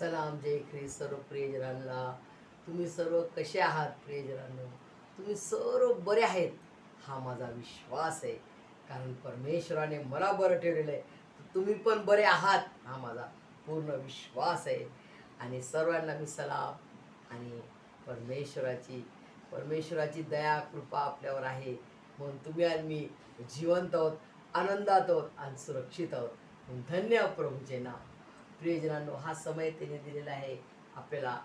सलाम जय ख्रिस्त सर्व प्रियजनांना. तुम्ही सर्व कसे आहात प्रियजनांनो? तुम्ही सर्व बरे आहेत हा माझा विश्वास आहे. कारण परमेश्वराने मला बरं ठेवलेलं आहे, तर तुम्ही पण बरे आहात हा माझा पूर्ण विश्वास आहे. आणि सर्वांना मी सलाम. आणि परमेश्वराची दया कृपा आपल्यावर आहे, म्हणून तुम्ही आणि मी जिवंत आहोत, आनंदात आहोत आणि सुरक्षित आहोत. म्हणून धन्य प्रभूचे नाव. प्रियजनांनो, हा समय त्याने दिलेला आहे आपल्याला,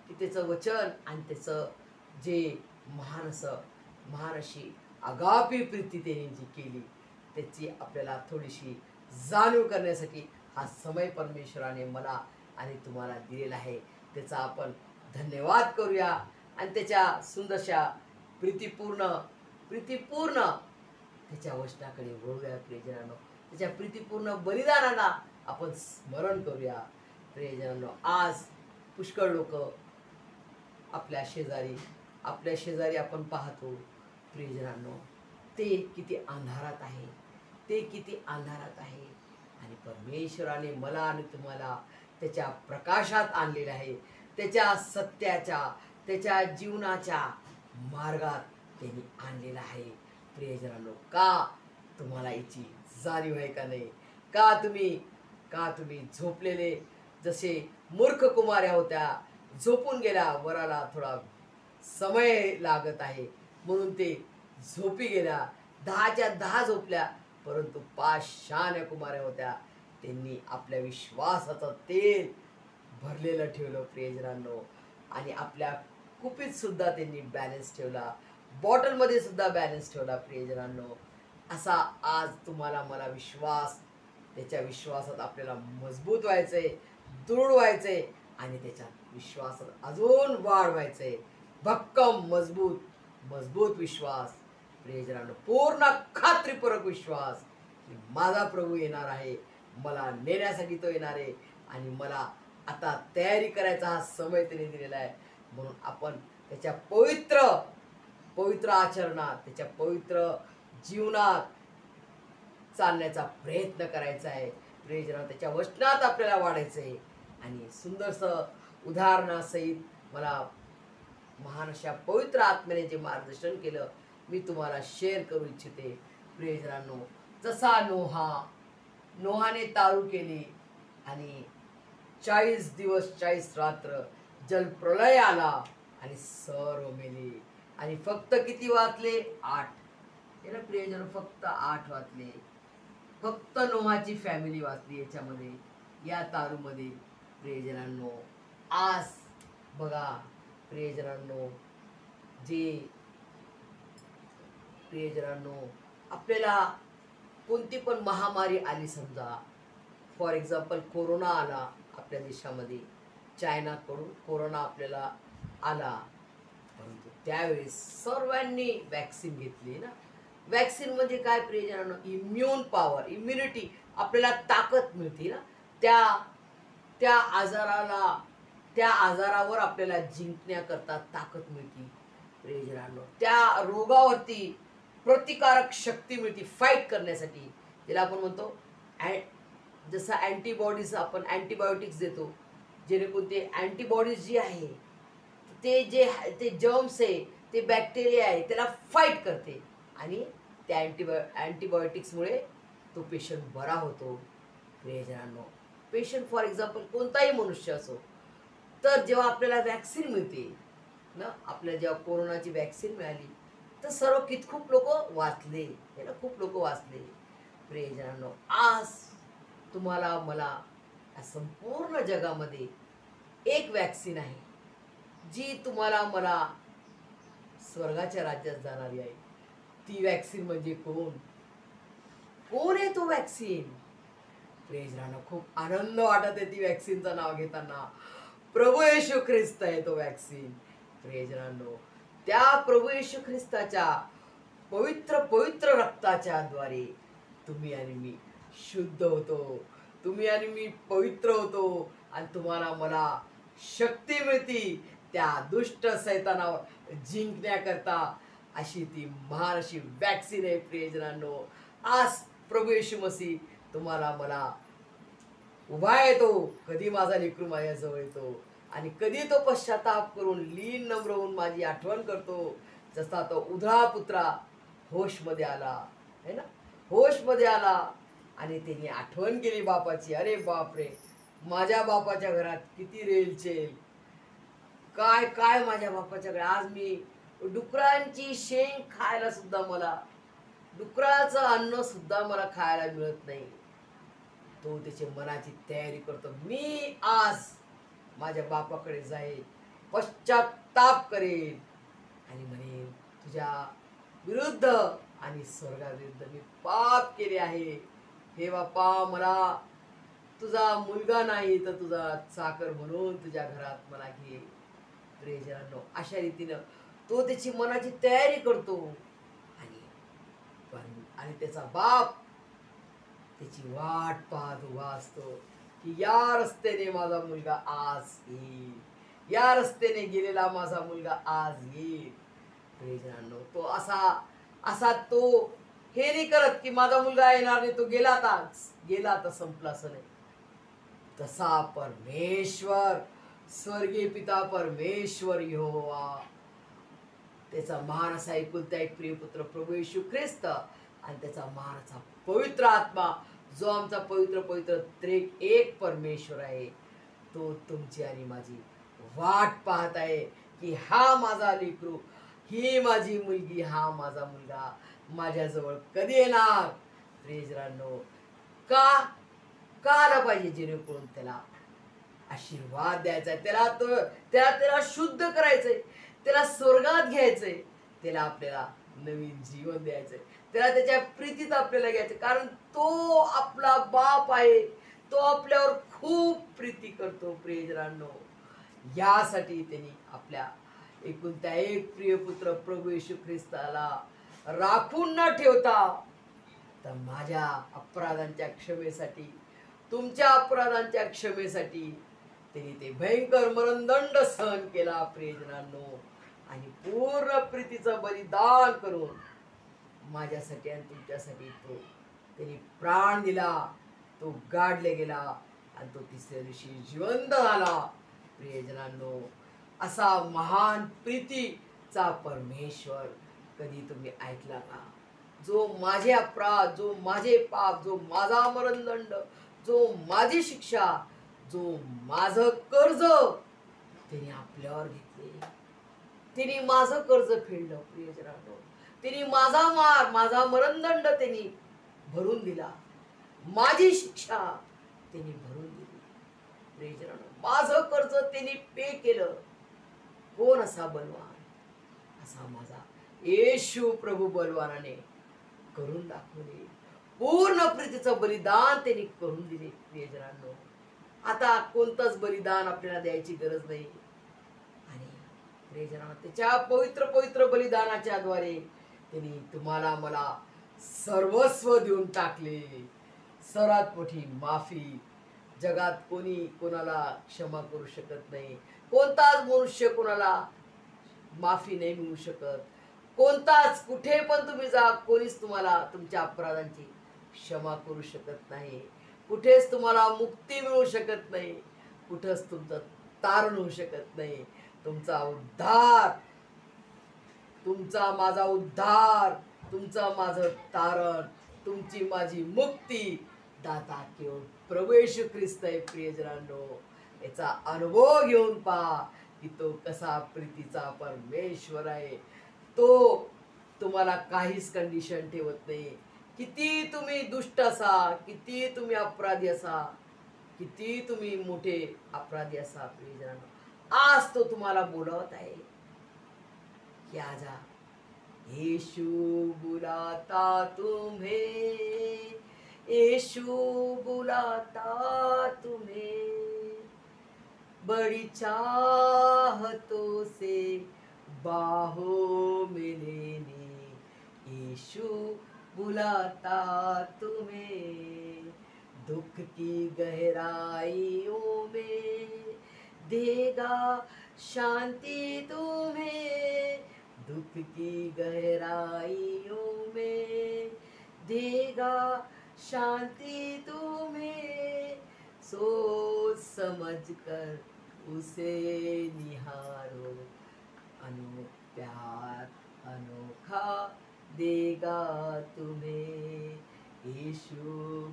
की त्याचं वचन आणि त्याचं जे महान अशी अगापी प्रीती त्याने जी केली त्याची आपल्याला थोडीशी जाणीव करण्यासाठी हा समय परमेश्वराने मला आणि तुम्हाला दिलेला आहे. त्याचा आपण धन्यवाद करूया आणि त्याच्या सुंदरशा प्रीतीपूर्ण त्याच्या वचनाकडे वळूया प्रियजनांनो. त्याच्या प्रीतीपूर्ण बलिदानाला आपण स्मरण करूया प्रियजनांनो. आज पुष्कळ लोक आपल्या शेजारी आपण पाहतो प्रियजनांनो, ते किती अंधारात आहे आणि परमेश्वराने मला आणि तुम्हाला त्याच्या प्रकाशात आणलेले आहे. त्याच्या सत्याच्या, त्याच्या जीवनाच्या मार्गात त्यांनी आणलेला आहे प्रियजनांनो. का तुम्हाला याची जाणीव आहे का नाही? का तुम्ही झोपलेले जसे मूर्ख कुमाऱ्या होत्या, झोपून गेल्या, वराला थोडा समय लागत आहे म्हणून ते झोपी गेल्या, 10च्या 10 झोपल्या, परंतु 5 शहाण्या कुमाऱ्या होत्या, त्यांनी आपल्या विश्वासाचं तेल भरलेलं ठेवलं प्रियजनांनो. आणि आपल्या कुपीत सुद्धा त्यांनी बॅलन्स ठेवला, बॉटलमध्ये सुद्धा बॅलन्स ठेवला प्रियजनांनो. असा आज तुम्हाला मला विश्वास, त्याच्या विश्वासात आपल्याला मजबूत व्हायचंय, दृढ व्हायचंय आणि त्याच्या विश्वासात अजून वाढ व्हायचंय. भक्कम मजबूत विश्वास प्रियजनांनो, पूर्ण खात्रीपूर्वक विश्वास की माझा प्रभू येणार आहे, मला नेण्यासाठी तो येणार आहे आणि मला आता तयारी करायचा हा समय त्याने दिलेला आहे. म्हणून आपण त्याच्या पवित्र आचरणात, त्याच्या पवित्र जीवनात चालण्याचा प्रयत्न करायचा आहे प्रियजनांनो. त्याच्या वचनात आपल्याला वाढायचं आहे. आणि सुंदरसं उदाहरणासहित मला महान अशा पवित्र आत्म्याने जे मार्गदर्शन केलं मी तुम्हाला शेअर करू इच्छिते प्रियजनांनो. जसा नोहाने तारू केली आणि 40 दिवस 40 रात्र जलप्रलय आला आणि सर्व मेले. आणि फक्त किती वाचले? 8. हे ना प्रियजन, फक्त 8 वाचले. फक्त नोहाची फॅमिली वाचली याच्यामध्ये, या तारूमध्ये प्रियजनांनो. आज बघा प्रियजनांनो, आपल्याला कोणती पण महामारी आली, समजा फॉर एक्झाम्पल कोरोना आला आपल्या देशामध्ये, चायनाकडून कोरोना आपल्याला आला, परंतु त्यावेळेस सर्वांनी वॅक्सिन घेतली ना. वॅक्सिन म्हणजे काय प्रियजनांनो? इम्युन पॉवर, इम्युनिटी, आपल्याला ताकद मिळते ना. त्या आजारावर आपल्याला जिंकण्याकरता ताकद मिळते प्रियजनांनो. त्या रोगावरती प्रतिकारक शक्ती मिळते फाईट करण्यासाठी. त्याला आपण म्हणतो जसं अँटीबॉडीज, आपण अँटीबायोटिक्स देतो, जेणेकरून ते अँटीबॉडीज जी आहे ते जर्म्स आहे, ते बॅक्टेरिया आहे, त्याला फाईट करते आणि त्या अँटीबायोटिक्समुळे तो पेशंट बरा होतो प्रियजनांनो. पेशंट फॉर एक्झाम्पल कोणताही मनुष्य असो, तर जेव्हा आपल्याला वॅक्सिन मिळते ना, आपल्याला जेव्हा कोरोनाची वॅक्सिन मिळाली तर खूप लोक वाचले ना, खूप लोक वाचले प्रियजनांनो. आज तुम्हाला मला या संपूर्ण जगामध्ये एक वॅक्सिन आहे जी तुम्हाला मला स्वर्गाच्या राज्यात जाणारी आहे. ती वॅक्सिन म्हणजे कोण आहे तो वॅक्सिन? प्रियजनांनो, खूप आनंद वाटत आहे ती वॅक्सिनचं नाव घेताना. प्रभू येशू ख्रिस्त आहे तो वॅक्सिन प्रियजनांनो. त्या प्रभू येशू ख्रिस्ताच्या पवित्र रक्ताच्या द्वारे तुम्ही आणि मी शुद्ध होतो, तुम्ही आणि मी पवित्र होतो आणि तुम्हाला मला शक्ती मिळते त्या दुष्ट सैतानावर जिंकण्याकरता. अशी ती महान अशी वॅक्सिन आहे प्रियजनांनो. आज प्रभू येशू मसीह तुम्हाला मला उभा येतो, कधी माझा लेकरू माझ्याजवळ येतो आणि कधी तो पश्चाताप करून लीन नम्र होऊन माझी आठवण करतो. जसा तो उधळा पुत्रा होशमध्ये आला, है ना, होशमध्ये आला आणि त्यांनी आठवण केली बापाची. अरे बापरे, माझ्या बापाच्या घरात किती रेलचेल, काय काय माझ्या बापाच्या घरात. आज मी डुकरांची शेंग खायला सुद्धा मला, डुकराचं अन्न सुद्धा मला खायला मिळत नाही. तो त्याची मनाची तयारी करतो, मी आज माझ्या बापाकडे जाईल, पश्चाताप करेन आणि म्हणेन तुझ्या विरुद्ध आणि स्वर्गाविरुद्ध मी पाप केले आहे. हे बापा, मला तुझा मुलगा नाही तर तुझा चाकर म्हणून तुझ्या घरात मला घे. प्रियजनांनो, अशा रीतीनं तो त्याची मनाची तयारी करतो आणि त्याचा बाप त्याची वाट पाहत उभा असतो की या रस्त्याने माझा मुलगा आज येईल, या रस्त्याने गेलेला माझा मुलगा आज येईल. प्रियजनांनो, तो असा तो हे नाही करत की माझा मुलगा येणार नाही, तो गेला तर संपला, असं नाही. तसा परमेश्वर, स्वर्गीय पिता परमेश्वर यहोवा, त्याचा महान असा एकुलता एक प्रियपुत्र प्रभू येशू ख्रिस्त आणि त्याचा महान असा पवित्र आत्मा, जो आमचा पवित्र पवित्र त्रिक एक परमेश्वर आहे, तो तुमची आणि माझी वाट पाहत आहे की हा माझा लेकरू, ही माझी मुलगी, हा माझा मुलगा माझ्याजवळ कधी येणार. प्रियजनांनो, का आला पाहिजे? जेणेकरून त्याला आशीर्वाद द्यायचा आहे, त्याला शुद्ध करायचंय, त्याला स्वर्गात घ्यायचंय, त्याला आपल्याला नवीन जीवन द्यायचंय, त्याला त्याच्या प्रीतीत आपल्याला घ्यायचं. कारण तो आपला बाप आहे, तो आपल्यावर खूप प्रीती करतो. प्रियजनांनो, यासाठी त्यांनी आपल्या एकुलता एक प्रिय पुत्र प्रभू येशू ख्रिस्ताला राखून न ठेवता तर माझ्या अपराधांच्या क्षमेसाठी, तुमच्या अपराधांच्या क्षमेसाठी त्यांनी ते भयंकर मरणदंड सहन केला. प्रियजनांनो, आणि पूर्ण प्रीतीचं बलिदान करून माझ्यासाठी आणि तुमच्यासाठी त्यांनी प्राण दिला, तो गाडले गेला आणि तो तिसऱ्या दिवशी जिवंत झाला. प्रियजनांनो, असा महान प्रीतीचा परमेश्वर कधी तुम्ही ऐकला का? जो माझे अपराध, जो माझे पाप, जो माझा मरणदंड, जो माझी शिक्षा, जो माझं कर्ज त्यांनी आपल्यावर घेतले, त्यांनी माझं कर्ज फेडलं. प्रियजनांनो, त्यांनी माझा मार, माझा मरणदंड त्यांनी भरून दिला, माझी शिक्षा त्यांनी भरून दिली. प्रियजनांनो, माझं कर्ज त्यांनी पे केलं. कोण असा बलवान? असा माझा येशू प्रभू बलवानाने करून दाखवले. पूर्ण प्रीतीचं बलिदान त्यांनी करून दिले. प्रियजनांनो, आता कोणतंच बलिदान आपल्याला द्यायची गरज नाही. आणि प्रियजनांनो, त्याच्या पवित्र पवित्र बलिदानाच्या द्वारे त्यांनी तुम्हाला मला सर्वस्व देऊन टाकले. सर्वात मोठी माफी जगात कोणी कोणाला क्षमा करू शकत नाही. कोणताच मनुष्य कोणाला माफी नाही मिळू शकत. कोणताच, कुठे पण तुम्ही जा, कोणीच तुम्हाला तुमच्या अपराधांची क्षमा करू शकत नाही. कुठेच तुम्हाला मुक्ती मिळू शकत नाही. कुठंच तुमचं तारण होऊ शकत नाही. तुमचा उद्धार, तुमचा माझा उद्धार, तुमचं माझं तारण, तुमची माझी मुक्ती दाता केवळ प्रभू येशू ख्रिस्त आहे. प्रियजनांनो, याचा अनुभव घेऊन पहा की तो कसा प्रीतीचा परमेश्वर आहे. तो तुम्हाला काहीच कंडिशन ठेवत नाही. किती तुम्ही दुष्ट असा, किती तुम्ही अपराधी असा, किती तुम्ही मोठे अपराधी असा, प्रियजनांनो, आज तो तुम्हाला बोलवत आहे की आजा, यीशु बुलाता तुम्हें, यीशु बुलाता तुम्हें, बड़ी चाहतों से बाहों में लेने, यीशु बुलाता तुम्हें, दुख की गहराइयों में देगा शांति तुम्हें, दुख की गहराइयों में देगा शांति तुम्हें, सोच समझ कर उसे निहारो, प्यार अनोखा देगा तुम्हें, यीशु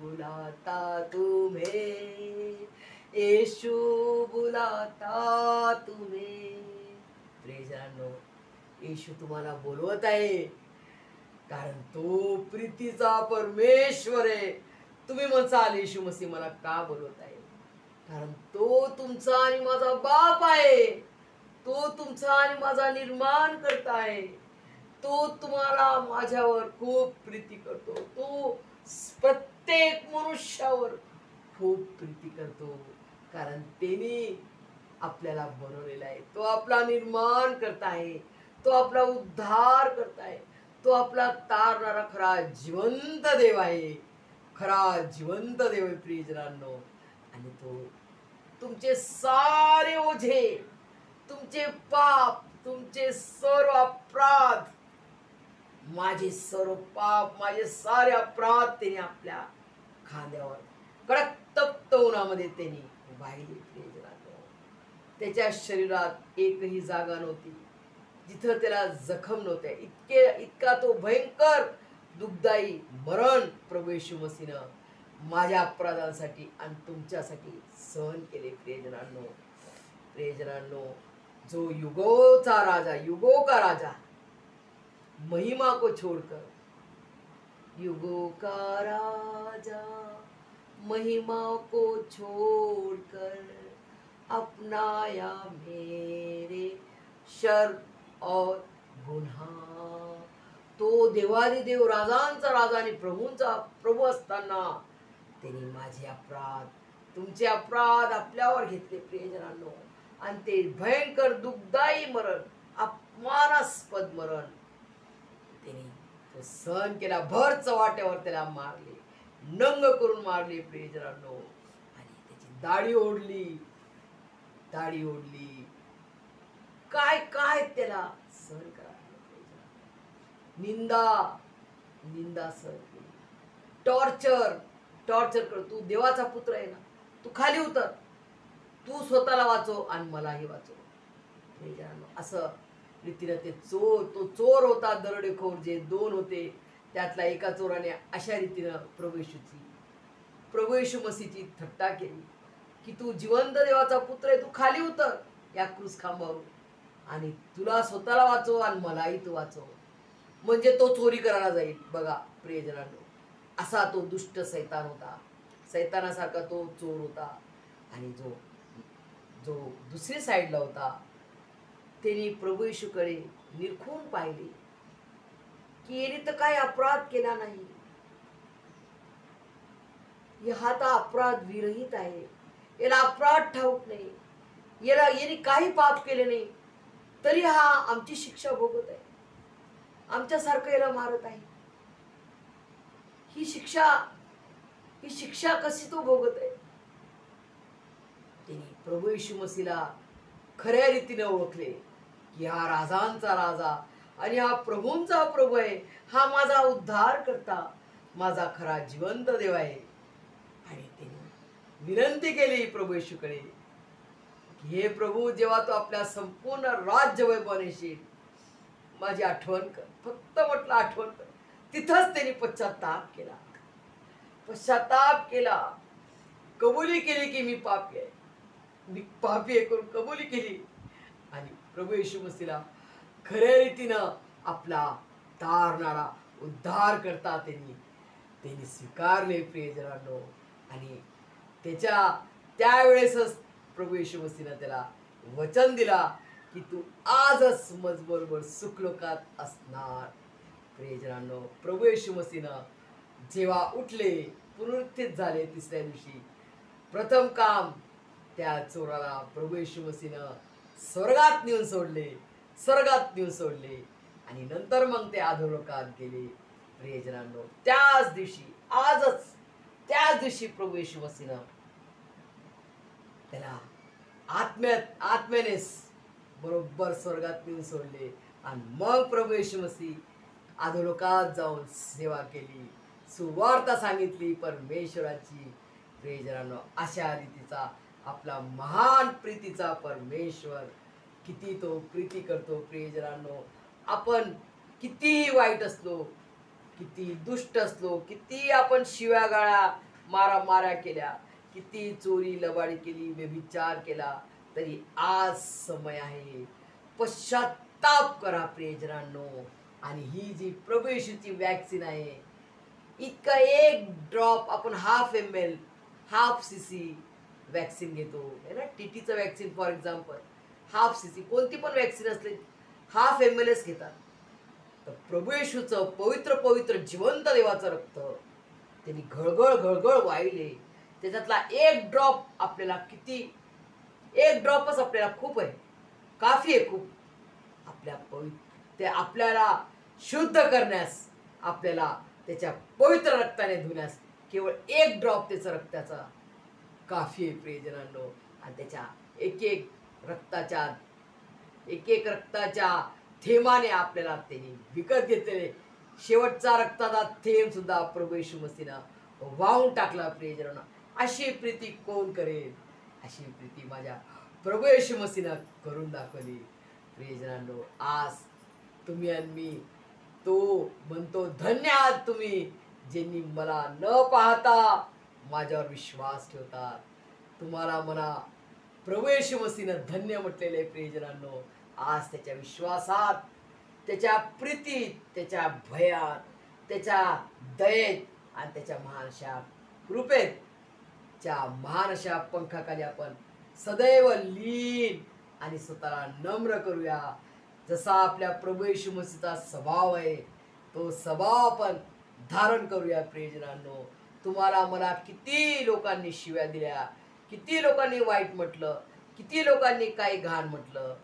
बुलाता तुम्हें, यीशु बुलाता तुम्हें. प्रेजानो, येशू तुम्हाला बोलवत आहे, कारण तो प्रीतीचा परमेश्वर आहे. तुम्ही म्हणसाल येशू मसीह मला का बोलवत आहे? कारण तो तुमचा आणि माझा बाप आहे. तो तुमचा आणि माझा निर्माण करता आहे. तो तुम्हाला माझ्यावर खूप प्रीती करतो. तो प्रत्येक मनुष्यावर खूप प्रीती करतो, कारण त्याने आपल्याला बनवलेला आहे. तो आपला निर्माण करता आहे. तो आपला उद्धार करताय. तो आपला तारणारा खरा जिवंत देव आहे. खरा जिवंत देव आहे प्रियजनांनो. आणि तो तुमचे सारे ओझे, तुमचे पाप, तुमचे सर्व अपराध, माझे सर्व पाप, माझे सारे अपराध त्याने आपल्या खांद्यावर कडक तप्त उन्हामध्ये त्यांनी वाहिले प्रियजनांनो. त्याच्या शरीरात एकही जागा नव्हती जिथं त्याला जखम नव्हत्या. इतका तो भयंकर दुःखदायी मरण प्रभू येशू मसीहनं माझ्या अपराधांसाठी आणि तुमच्यासाठी सहन केले प्रियजनांनो. प्रियजनांनो, जो युगोचा राजा, युगो का राजा, महिमा को छोड़कर, युगो का राजा महिमा को छोड़कर अपनाया मेरे शर और गुन्हा. तो देवादिदेव, राजांचा राजा आणि प्रभूंचा प्रभू असताना त्यांनी माझे अपराध, तुमचे अपराध आपल्यावर घेतले प्रियजनांनो. आणि ते भयंकर दुःखदायी मरण, अपमानास्पद मरण त्यांनी तो सहन केला. भर चव्हाट्यावर त्याला मारले, नंग करून मारले प्रियजनांनो. आणि त्याची दाढी ओढली, दाढी ओढली. काय काय त्याला सहन करा. निंदा, निंदा सहन केली. टॉर्चर, टॉर्चर कर. तू देवाचा पुत्र आहे ना, तू खाली उतर, तू स्वतःला वाचव आणि मलाही वाचव. असं रीतीनं ते तो चोर होता, दरोडेखोर जे दोन होते, त्यातला एका चोराने अशा रीतीनं प्रभू येशू मसीहची थट्टा केली की तू जिवंत देवाचा पुत्र आहे, तू खाली उतर या क्रूस खांबावरून आणि तुला स्वतःला वाचव आणि मलाही तू वाचव, म्हणजे तो चोरी करायला जाईल. बघा प्रियजनांनो, असा तो दुष्ट सैतान होता. सैतानासारखा तो चोर होता. आणि जो जो दुसरी साईडला होता त्यांनी प्रभू येशूकडे निरखून पाहिले की याने तर काही अपराध केला नाही, हा तर अपराध विरहित आहे, याला अपराध ठाऊक नाही, याने काही पाप केले नाही, तरी हा आमची शिक्षा भोगत आहे, आमच्यासारखं याला मारत आहे. ही शिक्षा कशी तो भोगत आहे. त्यांनी प्रभू येशू मसीहला खऱ्या रीतीने ओळखले की हा राजांचा राजा आणि हा प्रभूंचा प्रभू आहे, हा माझा उद्धार करता, माझा खरा जिवंत देव आहे. आणि त्यांनी विनंती केली प्रभू येशूकडे की हे प्रभू, जेव्हा तो आपल्या संपूर्ण राज्य वैभवाने येशील, माझी आठवण कर. फक्त म्हटलं आठवण कर. तिथंच त्यांनी पश्चाताप केला, पश्चाताप केला, कबुली केली की मी पापी आहे, मी पापी आहे करून कबुली केली. आणि प्रभू येशू मसीहला खऱ्या रीतीनं आपला तारणारा उद्धार करता त्यांनी स्वीकारले प्रियजनांनो. आणि त्यावेळेसच प्रभू येशू मसीहनं त्याला वचन दिला की तू आजच मजबरोबर सुखलोकात असणार. प्रियजनांनो, प्रभू येशू मसीहनं जेव्हा उठले, पुनरुत्थित झाले तिसऱ्या दिवशी, प्रथम काम त्या चोराला प्रभू येशू मसीहनं स्वर्गात नेऊन सोडले आणि नंतर मग ते अधोलोकात गेले. प्रियजनांनो, त्याच दिवशी प्रभू येशू मसीहनं त्याला आत्म्यानेच बरोबर स्वर्गात नेऊन सोडले. आणि मग प्रभू येशू मसीह अधोलोकात जाऊन सेवा केली, सुवार्ता सांगितली परमेश्वराची, प्रियजनांनो, अशा रीतीचा आपला महान प्रीतीचा परमेश्वर किती तो प्रीती करतो. प्रियजनांनो, आपण कितीही वाईट असलो, किती दुष्ट असलो, किती आपण शिव्यागाळा मारामाऱ्या केल्या, किती चोरी लबाडी केली, व्यभिचार केला, तरी आज समय आहे. पश्चात्ताप करा प्रियजनांनो. आणि ही जी प्रभू येशूची वॅक्सिन आहे, इतका एक ड्रॉप आपण ½ ml, ½ cc वॅक्सिन घेतो है ना. टीटीचं वॅक्सिन फॉर एक्झाम्पल ½ cc, कोणती पण वॅक्सिन असले ½ mlच घेतात. तर प्रभू येशूचं पवित्र पवित्र जिवंत देवाचं रक्त त्यांनी घळघळ घळघळ वाहिले, त्याच्यातला एक ड्रॉप आपल्याला किती, एक ड्रॉपच आपल्याला खूप आहे, काफी आहे खूप आपल्या ते आपल्याला शुद्ध करण्यास, आपल्याला त्याच्या पवित्र रक्ताने धुण्यास केवळ एक ड्रॉप त्याचा रक्ताचा काफी आहे प्रियजनांनो. आणि त्याच्या एक एक रक्ताच्या थेंबाने आपल्याला त्यांनी विकत घेतलेले शेवटचा रक्ताचा थेंब सुद्धा प्रभू येशू मसीहनं वाहून टाकला प्रियजनांनो. अशी प्रीती कोण करेल? अशी प्रीती माझ्या प्रभू येशू मसीहनं करून दाखवली प्रियजनांनो. आज तुम्ही आणि मी तो म्हणतो, धन्य आहात तुम्ही ज्यांनी मला न पाहता माझ्यावर विश्वास ठेवतात. तुम्हाला म्हणा प्रभू येशू मसीहनं धन्य म्हटलेले प्रियजनांनो. आज त्याच्या विश्वासात, त्याच्या प्रीतीत, त्याच्या भयात, त्याच्या दयेत आणि त्याच्या महानशा कृपेत च्या महानशा पंखाखाली आपण सदैव लीन आणि स्वतःला नम्र करूया. जसा आपल्या प्रभू येशू मसीहचा स्वभाव आहे, तो स्वभाव आपण धारण करूया प्रियजनांनो. तुम्हाला मला किती लोकांनी शिव्या दिल्या, किती लोकांनी वाईट म्हटलं, किती लोकांनी काही घाण म्हटलं,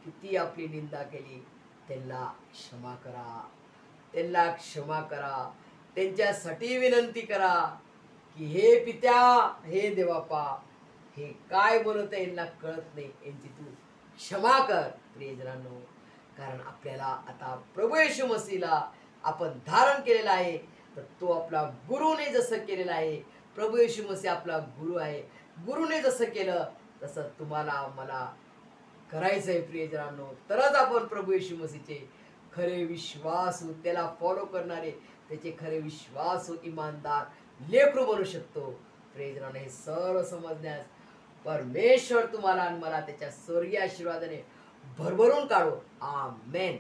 किती आपली निंदा केली, त्यांना क्षमा करा, त्यांना क्षमा करा. त्यांच्यासाठी विनंती करा की हे पित्या, हे देवापा, हे काय बोलत आहे यांना कळत नाही, यांची तू क्षमा कर प्रियजनांनो. कारण आपल्याला आता प्रभू येशू मसीहला आपण धारण केलेला आहे, तर तो आपला गुरुने जसं केलेलं आहे, प्रभू येशू मसीह आपला गुरु आहे. गुरुने जसं केलं तसं तुम्हाला मला करायचं आहे प्रियजनांनो. तरच आपण प्रभू येशू मसीहचे खरे विश्वासू, त्याला फॉलो करणारे, त्याचे खरे विश्वासू इमानदार लेकरू बनू शकतो प्रियजनांनो. हे सर्व समजण्यास परमेश्वर तुम्हाला आणि मला त्याच्या स्वर्गीय आशीर्वादाने भरभरून काढो. आमेन.